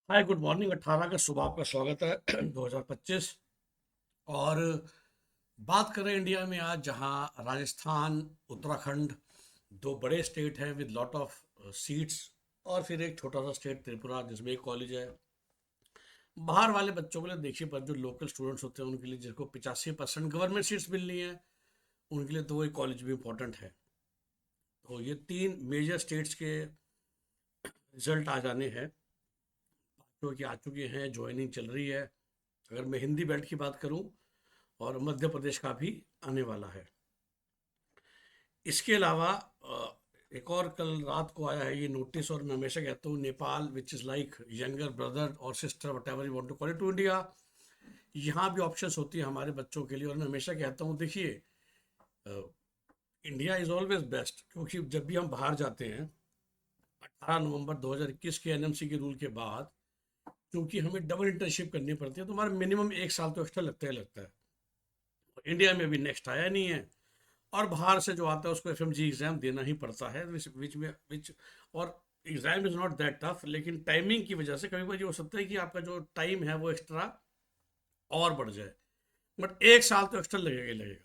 Hi good morning. 18 का सुबह आपका स्वागत है 2025। और बात करें इंडिया में आज, जहां राजस्थान, उत्तराखंड दो बड़े स्टेट हैं विद लॉट ऑफ सीट्स, और फिर एक छोटा सा स्टेट त्रिपुरा जिसमें एक कॉलेज है। बाहर वाले बच्चों के लिए देखिए, पर जो लोकल स्टूडेंट्स होते हैं उनके लिए, जिसको 85% गवर्नमेंट सीट्स मिलनी है, उनके लिए तो वही कॉलेज भी इम्पोर्टेंट है। तो ये तीन मेजर स्टेट्स के रिजल्ट आ जाने हैं जो कि आ चुके हैं, ज्वाइनिंग चल रही है। अगर मैं हिंदी बेल्ट की बात करूं, और मध्य प्रदेश का भी आने वाला है। इसके अलावा एक और कल रात को आया है ये नोटिस, और मैं हमेशा कहता हूँ Nepal which is like younger brother और sister, whatever you want to call it, to India. यहाँ भी ऑप्शंस होती है हमारे बच्चों के लिए, और मैं हमेशा कहता हूँ देखिए, इंडिया इज़ ऑलवेज बेस्ट, क्योंकि जब भी हम बाहर जाते हैं 18 नवंबर 2021 के एनएमसी के रूल के बाद, क्योंकि हमें डबल इंटर्नशिप करनी पड़ती है, तो हमारा मिनिमम एक साल तो एक्स्ट्रा लगता ही लगता है। इंडिया में भी नेक्स्ट आया नहीं है, और बाहर से जो आता है उसको एफएमजी एग्जाम देना ही पड़ता है, विच और exam is not that tough, लेकिन टाइमिंग की वजह से कभी कभी ये हो सकता है कि आपका जो टाइम है वो एक्स्ट्रा और बढ़ जाए। बट एक साल तो एक्स्ट्रा लगेगा ही लगेगा।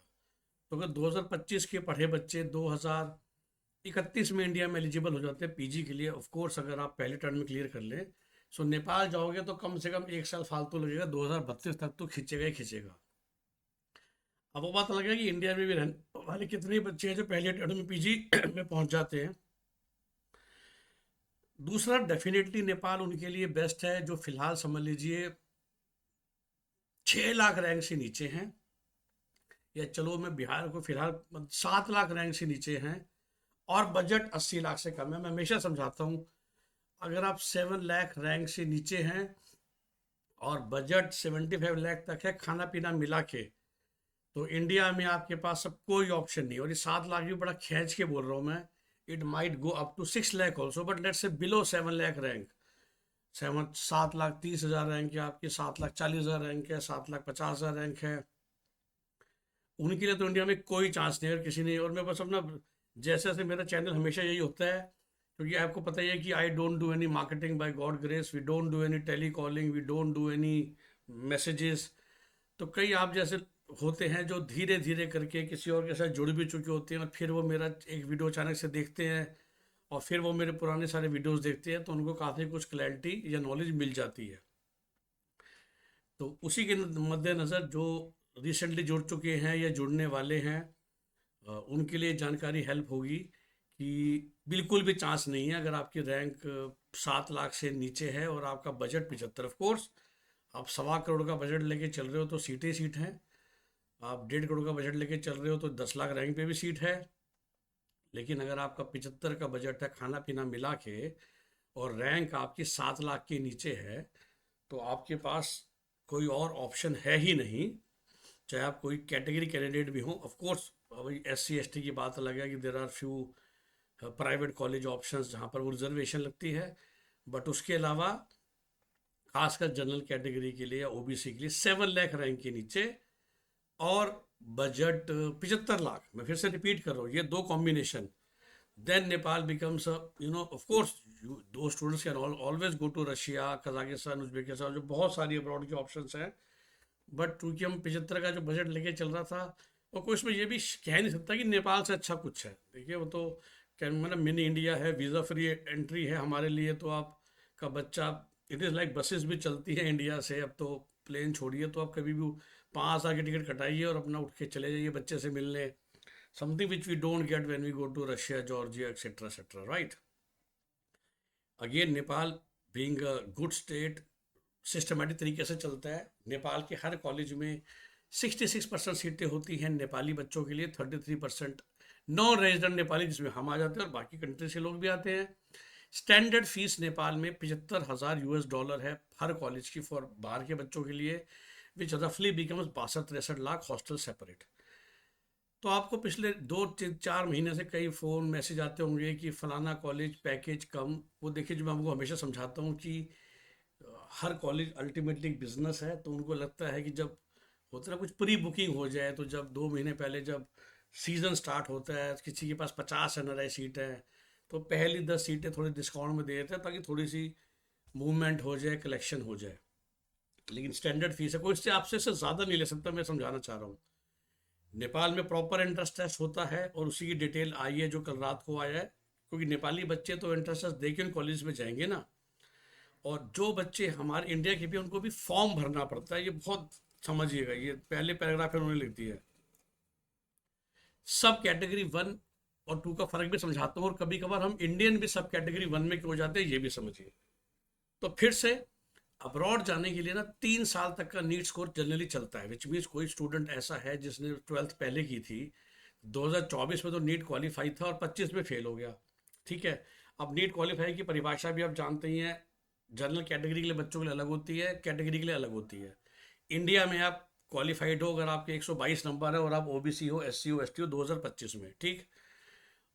तो अगर 2025 के पढ़े बच्चे 2031 में इंडिया में एलिजिबल हो जाते हैं पीजी के लिए, ऑफ कोर्स अगर आप पहले टर्म में क्लियर कर लें, सो नेपाल जाओगे तो कम से कम एक साल फालतू लगेगा, 2032 तक तो खींचेगा ही खींचेगा। अब वो बात अलग है कि इंडिया में भी रहने वाले कितने बच्चे हैं जो पहले अटेम्प्ट में पीजी में पहुंच जाते हैं। दूसरा, डेफिनेटली नेपाल उनके लिए बेस्ट है, जो फिलहाल समझ लीजिए 6 लाख रैंक से नीचे हैं, या चलो मैं बिहार को फिलहाल 7 लाख रैंक से नीचे हैं, और बजट 80 लाख से कम है। मैं हमेशा समझाता हूँ, अगर आप 7 लाख रैंक से नीचे हैं और बजट 75 लाख तक है खाना पीना मिला के, तो इंडिया में आपके पास अब कोई ऑप्शन नहीं। और ये 7 लाख भी बड़ा खींच के बोल रहा हूँ मैं, it might go up to 6 lakh also, but let's say below 7 lakh rank. 7 lakh 30 हजार रैंक है आपकी, 7 लाख 40 हजार रैंक है, 7 लाख 50 हजार रैंक है। उनके लिए तो इंडिया में कोई चांस नहीं है, अगर किसी ने। और मैं बस अपना, जैसे जैसे मेरा चैनल हमेशा यही होता है, क्योंकि आपको पता ही है कि I don't do any marketing, by God grace we don't do any tele calling, we don't do any messages. तो कई आप जैसे होते हैं जो धीरे धीरे करके किसी और के साथ जुड़ भी चुके होते हैं, और फिर वो मेरा एक वीडियो अचानक से देखते हैं, और फिर वो मेरे पुराने सारे वीडियोस देखते हैं, तो उनको काफ़ी कुछ क्लैरिटी या नॉलेज मिल जाती है। तो उसी के मद्देनज़र जो रिसेंटली जुड़ चुके हैं या जुड़ने वाले हैं, उनके लिए जानकारी हेल्प होगी कि बिल्कुल भी चांस नहीं है। अगर आपकी रैंक 7 लाख से नीचे है और आपका बजट 75, ऑफ कोर्स आप 1.25 करोड़ का बजट लेके चल रहे हो तो सीटें सीट हैं। आप 1.5 करोड़ का बजट लेके चल रहे हो तो 10 लाख रैंक पे भी सीट है। लेकिन अगर आपका 75 का बजट है खाना पीना मिला के, और रैंक आपकी 7 लाख के नीचे है, तो आपके पास कोई और ऑप्शन है ही नहीं। चाहे आप कोई कैटेगरी कैंडिडेट भी हो, ऑफ कोर्स अभी SC ST की बात अलग है कि there are few private college options जहाँ पर वो रिजर्वेशन लगती है, बट उसके अलावा खासकर जनरल कैटेगरी के लिए या ओबीसी के लिए 7 लाख रैंक के नीचे, और बजट 75 लाख, मैं फिर से रिपीट कर रहा हूँ, ये दो combination, then Nepal becomes of course दो students can always go to Russia, Kazakhstan, Uzbekistan, जो बहुत सारी अब्रॉड की ऑप्शंस हैं। बट क्योंकि हम 75 का जो बजट लेके चल रहा था, और कोई इसमें ये भी कह नहीं सकता कि नेपाल से अच्छा कुछ है। देखिए वो तो क्या, मतलब मिनी इंडिया है, वीज़ा फ्री एंट्री है हमारे लिए, तो आपका बच्चा, इट इज़ लाइक बसेस भी चलती है इंडिया से अब तो, प्लेन छोड़िए, तो आप कभी भी 5 साल की टिकट कटाइए और अपना उठ के चले जाइए बच्चे से मिलने, something which we don't get when we go to Russia, Georgia, etcetera etcetera, right. Again Nepal being a good state, systematic तरीके से चलता है। नेपाल के हर कॉलेज में 66% सीटें होती हैं नेपाली बच्चों के लिए, 33% नॉन रेजिडेंट नेपाली, जिसमें हम आ जाते हैं और बाकी कंट्री से लोग भी आते हैं। स्टैंडर्ड फीस नेपाल में 75,000 US डॉलर है हर कॉलेज की, फॉर बाहर के बच्चों के लिए, विच रफली बिकम्स 62-63 लाख, हॉस्टल सेपरेट। तो आपको पिछले 2-4 महीने से कई फ़ोन मैसेज आते होंगे कि फलाना कॉलेज पैकेज कम। वो देखिए, जो मैं आपको हमेशा समझाता हूँ कि हर कॉलेज अल्टीमेटली एक बिजनेस है, तो उनको लगता है कि जब होता है ना कुछ प्री बुकिंग हो जाए, तो जब 2 महीने पहले जब सीज़न स्टार्ट होता है, किसी के पास 50 NRI सीट है, तो पहली 10 सीटें थोड़ी डिस्काउंट में दे देते हैं, ताकि थोड़ी सी मूवमेंट हो जाए, कलेक्शन हो जाए। लेकिन स्टैंडर्ड फीस है, कोई इससे आपसे इससे ज़्यादा नहीं ले सकता, मैं समझाना चाह रहा हूँ। नेपाल में प्रॉपर इंटरेस्ट टेस्ट होता है और उसी की डिटेल आई है जो कल रात को आया है, क्योंकि नेपाली बच्चे तो इंटरेस्ट टेस्ट दे के उन कॉलेज में जाएंगे ना। और जो बच्चे हमारे इंडिया के भी, उनको भी फॉर्म भरना पड़ता है, ये बहुत समझिएगा, ये पहले पैराग्राफ में उन्होंने लिख दिया है। सब कैटेगरी वन और टू का फर्क भी समझाता हूँ, और कभी कभार हम इंडियन भी सब कैटेगरी वन में क्यों जाते हैं ये भी समझिए। तो फिर से अब्रॉड जाने के लिए ना 3 साल तक का नीट स्कोर जनरली चलता है, विच मीन्स कोई स्टूडेंट ऐसा है जिसने 12th पहले की थी, 2024 में तो नीट क्वालिफाई था और 25 में फेल हो गया। ठीक है। अब नीट क्वालिफाई की परिभाषा भी आप जानते ही हैं, जनरल कैटेगरी के लिए बच्चों के लिए अलग होती है, कैटेगरी के लिए अलग होती है। इंडिया में आप क्वालिफाइड हो अगर आपके 122 नंबर है और आप ओबीसी हो, एससी हो, एसटी हो 2025 में, ठीक।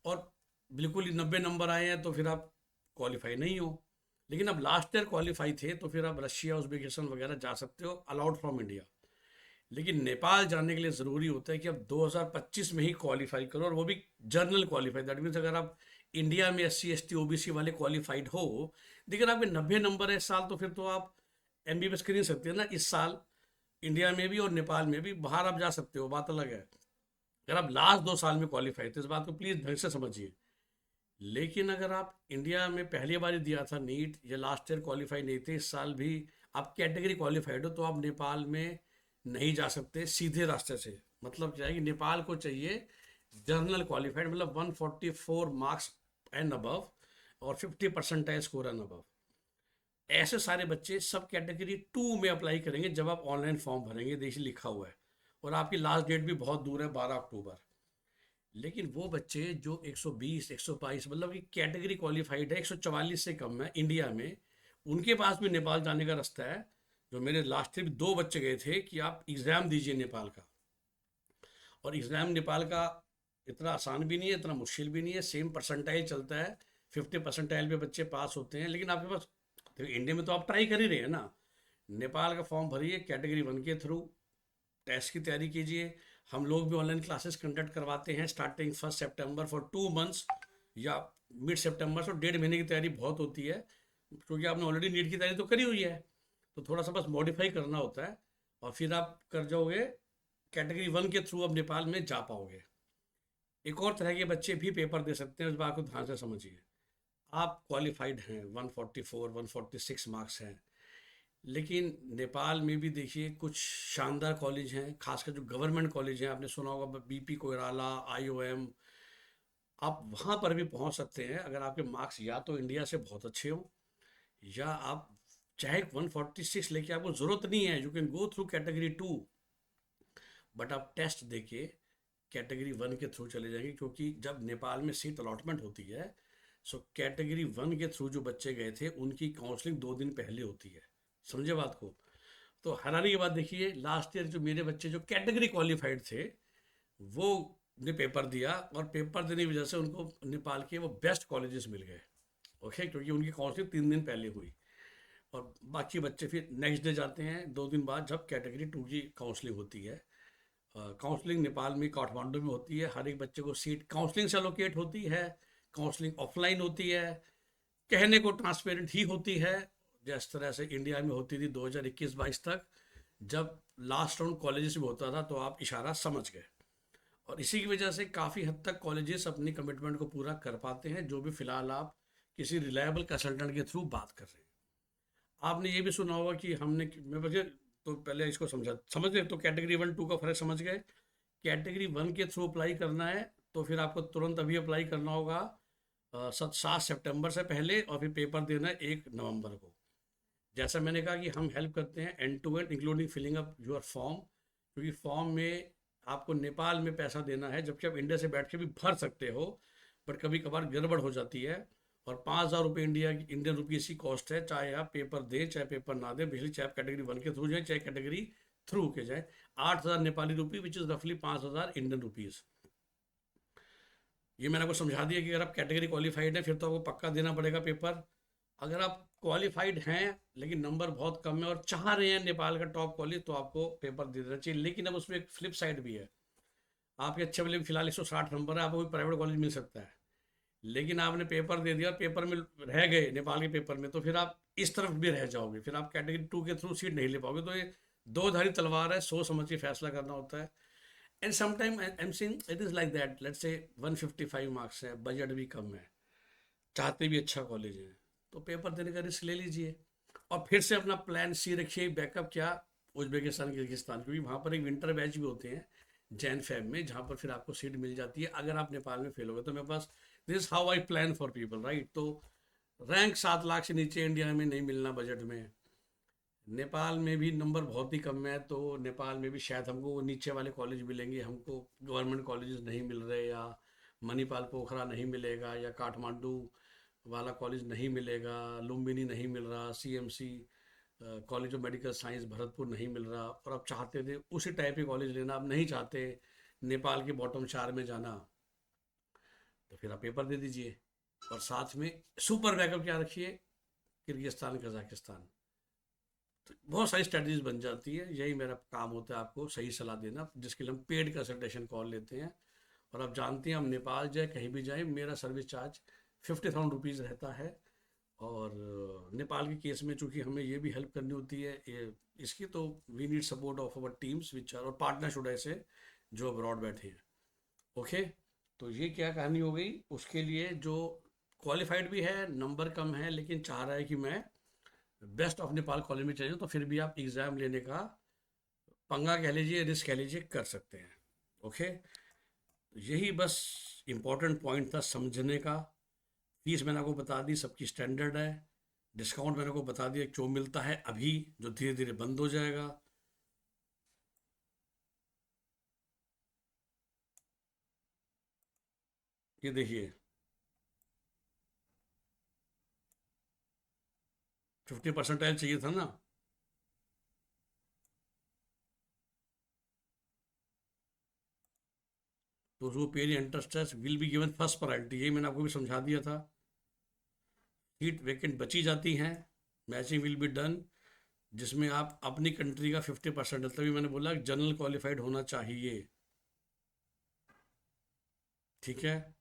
और बिल्कुल ही 90 नंबर आए हैं तो फिर आप क्वालिफाई नहीं हो। लेकिन अब लास्ट ईयर क्वालिफाई थे तो फिर आप रशिया, उज्बेकिस्तान वगैरह जा सकते हो, अलाउड फ्रॉम इंडिया। लेकिन नेपाल जाने के लिए ज़रूरी होता है कि आप 2025 में ही क्वालिफाई करो, और वो भी जनरल क्वालिफाई। दैट मीन्स अगर आप इंडिया में एससी, एसटी, ओबीसी वाले क्वालिफाइड हो, लेकिन आपके 90 नंबर है इस साल, तो फिर तो आप एमबीबीएस कर नहीं सकते ना इस साल, इंडिया में भी और नेपाल में भी। बाहर आप जा सकते हो, बात अलग है। अगर आप लास्ट 2 साल में क्वालिफाई थे, इस बात को प्लीज़ ढंग से समझिए। लेकिन अगर आप इंडिया में पहली बार ही दिया था नीट, या लास्ट ईयर क्वालिफाई नहीं थे, इस साल भी आप कैटेगरी क्वालिफाइड हो, तो आप नेपाल में नहीं जा सकते सीधे रास्ते से। मतलब क्या है कि नेपाल को चाहिए जर्नल क्वालिफाइड, मतलब 144 मार्क्स एंड अबव, और 50% स्कोर एंड अबव। ऐसे सारे बच्चे सब कैटेगरी टू में अप्लाई करेंगे जब आप ऑनलाइन फॉर्म भरेंगे, देखिए लिखा हुआ है। और आपकी लास्ट डेट भी बहुत दूर है, 12 अक्टूबर। लेकिन वो बच्चे जो 120, 122, मतलब कि कैटेगरी क्वालिफाइड है, 144 से कम है इंडिया में, उनके पास भी नेपाल जाने का रास्ता है। जो मेरे लास्ट ट्रिप 2 बच्चे गए थे कि आप एग्ज़ाम दीजिए नेपाल का, और एग्ज़ाम नेपाल का इतना आसान भी नहीं है, इतना मुश्किल भी नहीं है, सेम परसेंटाइल चलता है, 50 परसेंटाइल पे बच्चे पास होते हैं। लेकिन आपके पास, तो इंडिया में तो आप ट्राई कर ही रहे हैं ना। नेपाल का फॉर्म भरिए कैटेगरी वन के थ्रू, टेस्ट की तैयारी कीजिए। हम लोग भी ऑनलाइन क्लासेस कंडक्ट करवाते हैं स्टार्टिंग 1 सितंबर फॉर 2 मंथ्स, या मिड सितंबर से 1.5 महीने की तैयारी बहुत होती है, क्योंकि आपने ऑलरेडी नीट की तैयारी तो करी हुई है। तो थोड़ा सा बस मॉडिफाई करना होता है, और फिर आप कर जाओगे कैटेगरी वन के थ्रू, अब नेपाल में जा पाओगे। एक और तरह के बच्चे भी पेपर दे सकते हैं, उस बात को ध्यान से समझिए। आप क्वालिफाइड हैं, 144, 146 मार्क्स हैं, लेकिन नेपाल में भी देखिए कुछ शानदार कॉलेज हैं, खासकर जो गवर्नमेंट कॉलेज हैं, आपने सुना होगा बीपी कोइराला, आईओएम। आप वहाँ पर भी पहुँच सकते हैं अगर आपके मार्क्स या तो इंडिया से बहुत अच्छे हों, या आप चाहे 146 लेके, आपको ज़रूरत नहीं है, you can go through category to, but आप टेस्ट देके कैटेगरी वन के थ्रू चले जाएंगे। क्योंकि जब नेपाल में सीट अलॉटमेंट होती है, सो कैटेगरी वन के थ्रू जो बच्चे गए थे उनकी काउंसलिंग 2 दिन पहले होती है। समझे बात को। तो हैरानी की बात देखिए, लास्ट ईयर जो मेरे बच्चे जो कैटेगरी क्वालिफाइड थे, वो ने पेपर दिया, और पेपर देने की वजह से उनको नेपाल के वो बेस्ट कॉलेजेस मिल गए। ओके, क्योंकि उनकी काउंसलिंग 3 दिन पहले हुई। और बाकी बच्चे फिर नेक्स्ट डे जाते हैं 2 दिन बाद, जब कैटेगरी टू की काउंसलिंग होती है। काउंसलिंग नेपाल में काठमांडू में होती है, हर एक बच्चे को सीट काउंसलिंग से एलोकेट होती है। काउंसलिंग ऑफलाइन होती है, कहने को ट्रांसपेरेंट ही होती है, जिस तरह से इंडिया में होती थी 2021-22 तक, जब लास्ट राउंड कॉलेजेस में होता था, तो आप इशारा समझ गए। और इसी की वजह से काफ़ी हद तक कॉलेजेस अपनी कमिटमेंट को पूरा कर पाते हैं, जो भी फिलहाल आप किसी रिलायबल कंसल्टेंट के थ्रू बात कर रहे हैं। आपने ये भी सुना होगा कि हमने, मैं बस तो पहले इसको समझ गए, तो कैटेगरी वन टू का फर्क समझ गए। कैटेगरी वन के थ्रू अप्लाई करना है तो फिर आपको तुरंत अभी अप्लाई करना होगा 7 सितंबर से पहले, और फिर पेपर देना है 1 नवंबर को। जैसा मैंने कहा कि हम हेल्प करते हैं end to end, including filling up your form, क्योंकि फॉर्म में आपको नेपाल में पैसा देना है, जबकि आप इंडिया से बैठ के भी भर सकते हो, बट कभी कभार गड़बड़ हो जाती है। और 5,000 रुपये इंडियन रुपीज़ की कॉस्ट है, चाहे आप पेपर दें चाहे पेपर ना दें, बिजली चाहे आप कैटेगरी वन के थ्रू जाए चाहे कैटेगरी थ्रू के जाए। 8,000 नेपाली रुपये, विच इज़ रफली 5,000 इंडियन रुपीज़। ये मैंने आपको समझा दिया कि अगर आप कैटेगरी क्वालिफाइड हैं फिर तो आपको पक्का देना पड़ेगा पेपर। अगर आप क्वालिफाइड हैं लेकिन नंबर बहुत कम है और चाह रहे हैं नेपाल का टॉप कॉलेज, तो आपको पेपर दे देना चाहिए। लेकिन अब उसमें एक फ्लिप साइड भी है। आपके अच्छे वाले में फिलहाल 160 नंबर है, आपको कोई प्राइवेट कॉलेज मिल सकता है। लेकिन आपने पेपर दे दिया और पेपर में रह गए नेपाल के पेपर में, तो फिर आप इस तरफ भी रह जाओगे, फिर आप कैटेगरी 2 के थ्रू सीट नहीं ले पाओगे। तो ये दो धारी तलवार है, सोच समझ के फैसला करना होता है। And sometime I am seeing it is like that, let's say 155 marks है, बजट भी कम है, चाहते भी अच्छा कॉलेज है, तो पेपर देने का रिस्क ले लीजिए। और फिर से अपना प्लान सी रखिए, बैकअप क्या, उज्बेकिस्तान किर्गिस्तान, क्योंकि वहाँ पर एक विंटर बैच भी होते हैं जैन फेब में, जहाँ पर फिर आपको सीट मिल जाती है अगर आप नेपाल में फेल हो गए। तो मेरे पास this is how I plan for people, right. तो रैंक 7 लाख से नीचे इंडिया में नहीं मिलना बजट में। नेपाल में भी नंबर बहुत ही कम है, तो नेपाल में भी शायद हमको वो नीचे वाले कॉलेज मिलेंगे, हमको गवर्नमेंट कॉलेजेस नहीं मिल रहे, या मणिपाल पोखरा नहीं मिलेगा, या काठमांडू वाला कॉलेज नहीं मिलेगा, लुम्बिनी नहीं मिल रहा, CMC college of medical science Bharatpur नहीं मिल रहा, और आप चाहते थे उसी टाइप के कॉलेज लेना, आप नहीं चाहते नेपाल के बॉटम 4 में जाना, तो फिर आप पेपर दे दीजिए। और साथ में सुपर बैकअप क्या रखिए, किर्गिस्तान कजाकिस्तान। तो बहुत सारी स्ट्रेटजीज बन जाती है, यही मेरा काम होता है आपको सही सलाह देना, जिसके लिए हम पेड कंसल्टेशन कॉल लेते हैं। और आप जानते हैं हम नेपाल जाए कहीं भी जाए, मेरा सर्विस चार्ज 50,000 रुपीज़ रहता है। और नेपाल के केस में चूंकि हमें ये भी हेल्प करनी होती है ये इसकी, तो we need support of our teams which are, और पार्टनर शुड ऐसे जो अब्रॉड बैठे हैं। ओके, तो ये क्या कहानी हो गई उसके लिए जो क्वालिफाइड भी है, नंबर कम है, लेकिन चाह रहा है कि मैं बेस्ट ऑफ नेपाल कॉलेज में चाहिए, तो फिर भी आप एग्ज़ाम लेने का पंगा कह लीजिए, रिस्क कह लीजिए, कर सकते हैं। ओके, यही बस इम्पोर्टेंट पॉइंट था समझने का। फीस मैंने आपको बता दी, सबकी स्टैंडर्ड है। डिस्काउंट मैंने आपको बता दिया जो मिलता है अभी, जो धीरे धीरे बंद हो जाएगा। ये देखिए 50% चाहिए था ना, तो जो पेरी interest will be given first priority, ये मैंने आपको भी समझा दिया था। सीट वैकेंट बची जाती हैं, मैचिंग विल बी डन, जिसमें आप अपनी कंट्री का 50%, तभी मैंने बोला जनरल क्वालिफाइड होना चाहिए। ठीक है,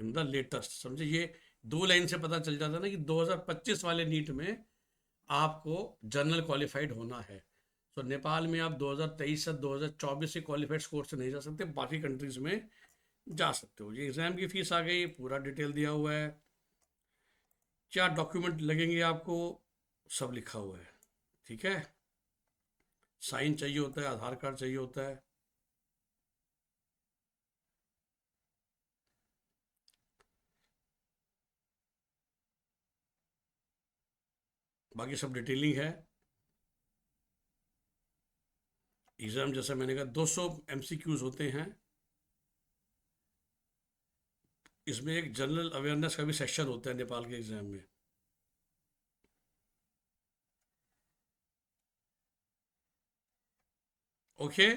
इन द लेटेस्ट, समझे, ये दो लाइन से पता चल जाता ना कि 2025 वाले नीट में आपको जनरल क्वालिफाइड होना है। तो नेपाल में आप 2023 से 2024 से क्वालिफाइड स्कोर से नहीं जा सकते, बाकी कंट्रीज में जा सकते हो। ये एग्ज़ाम की फ़ीस आ गई, पूरा डिटेल दिया हुआ है, क्या डॉक्यूमेंट लगेंगे आपको, सब लिखा हुआ है। ठीक है, साइन चाहिए होता है, आधार कार्ड चाहिए होता है। बाकी सब डिटेलिंग है। एग्ज़ाम जैसा मैंने कहा 200 MCQs होते हैं। इसमें एक जनरल अवेयरनेस का भी सेक्शन होता है नेपाल के एग्ज़ाम में। ओके,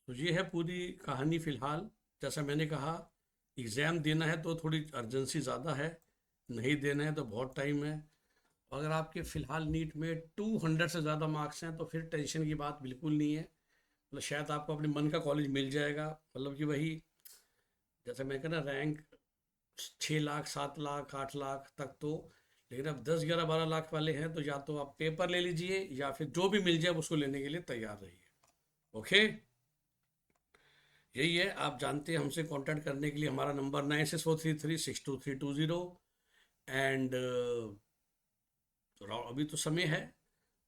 तो ये है पूरी कहानी फ़िलहाल। जैसा मैंने कहा, एग्ज़ाम देना है तो थोड़ी अर्जेंसी ज़्यादा है, नहीं देना है तो बहुत टाइम है। अगर आपके फ़िलहाल नीट में 200 से ज़्यादा मार्क्स हैं तो फिर टेंशन की बात बिल्कुल नहीं है, मतलब शायद आपको अपने मन का कॉलेज मिल जाएगा। मतलब कि वही, जैसे मैं कहना, रैंक 6 लाख 7 लाख 8 लाख तक तो, लेकिन अब 10 11 12 लाख वाले हैं, तो या तो आप पेपर ले लीजिए या फिर जो भी मिल जाए उसको लेने के लिए तैयार रहिए। ओके, यही है। आप जानते हैं हमसे कांटेक्ट करने के लिए हमारा नंबर 9643362320। एंड अभी तो समय है,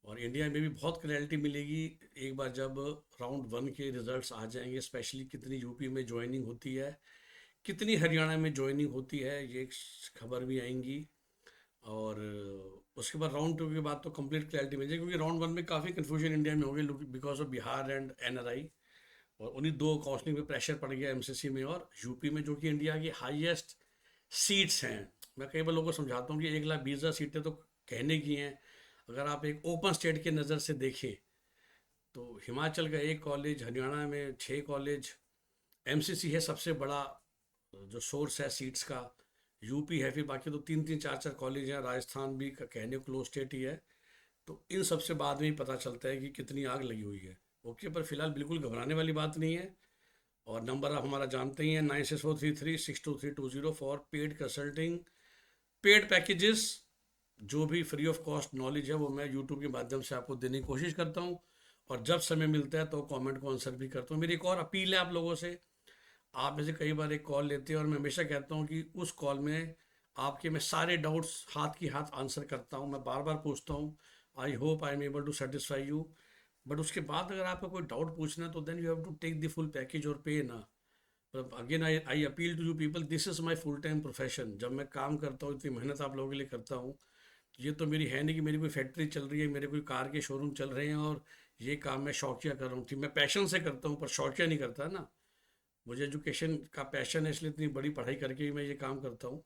और इंडिया में भी बहुत क्लैरिटी मिलेगी एक बार जब राउंड 1 के रिजल्ट्स आ जाएंगे, स्पेशली कितनी यूपी में ज्वाइनिंग होती है, कितनी हरियाणा में ज्वाइनिंग होती है, ये खबर भी आएंगी। और उसके बाद राउंड 2 के बाद तो कंप्लीट क्लैरिटी मिल जाएगी, क्योंकि राउंड 1 में काफ़ी कन्फ्यूजन इंडिया में हो गई because of Bihar and NRI, और उन्हीं दो काउंसलिंग पे प्रेशर पड़ गया MCC में और यूपी में, जो कि इंडिया की हाईएस्ट सीट्स हैं। मैं कई बार लोगों को समझाता हूँ कि 1,20,000 सीटें तो कहने की हैं। अगर आप एक ओपन स्टेट के नज़र से देखें तो हिमाचल का एक कॉलेज, हरियाणा में 6 कॉलेज, MCC है सबसे बड़ा जो सोर्स है सीट्स का, यूपी है, फिर बाकी तो 3 3 4 4 कॉलेज हैं, राजस्थान भी कहने क्लोज स्टेट ही है। तो इन सब से बाद में ही पता चलता है कि कितनी आग लगी हुई है। ओके, पर फिलहाल बिल्कुल घबराने वाली बात नहीं है। और नंबर आप हमारा जानते ही हैं, 9643362320 for paid consulting, paid packages. जो भी फ्री ऑफ कॉस्ट नॉलेज है वो मैं यूट्यूब के माध्यम से आपको देने की कोशिश करता हूँ। और जब समय मिलता है तो कमेंट को आंसर भी करता हूँ। मेरी एक और अपील है आप लोगों से। आप में से कई बार एक कॉल लेते हैं और मैं हमेशा कहता हूँ कि उस कॉल में आपके मैं सारे डाउट्स हाथ की हाथ आंसर करता हूँ, मैं बार बार पूछता हूँ। I hope I am able to satisfy you. But उसके बाद अगर आपको कोई डाउट पूछना है तो then you have to take the full package और पे ना। मतलब again I appeal to you people, this is my full time profession. जब मैं काम करता हूँ, इतनी मेहनत आप लोगों के लिए करता हूँ, ये तो मेरी है नहीं कि मेरी कोई फैक्ट्री चल रही है, मेरे कोई कार के शोरूम चल रहे हैं और ये काम मैं शौकिया कर रहा हूँ। ठीक, मैं पैशन से करता हूँ पर शौकिया नहीं करता ना। मुझे एजुकेशन का पैशन है, इसलिए इतनी बड़ी पढ़ाई करके ही मैं ये काम करता हूँ,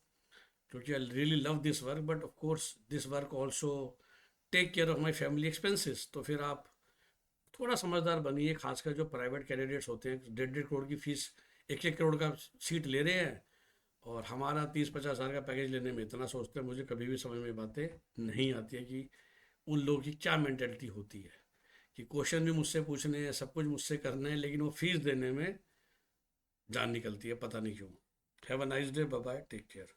क्योंकि I really love this work. But of course this work also take care of my family expenses. तो फिर आप थोड़ा समझदार बनिए, खासकर जो प्राइवेट कैंडिडेट्स होते हैं, 1.5 करोड़ की फीस, 1-1 करोड़ का सीट ले रहे हैं, और हमारा 30-50 हज़ार का पैकेज लेने में इतना सोचते हैं। मुझे कभी भी समझ में बातें नहीं आती है कि उन लोगों की क्या मेंटेलिटी होती है, कि क्वेश्चन भी मुझसे पूछने हैं, सब कुछ मुझसे करना है, लेकिन वो फीस देने में जान निकलती है, पता नहीं क्यों। Have a nice day, bye bye, take care.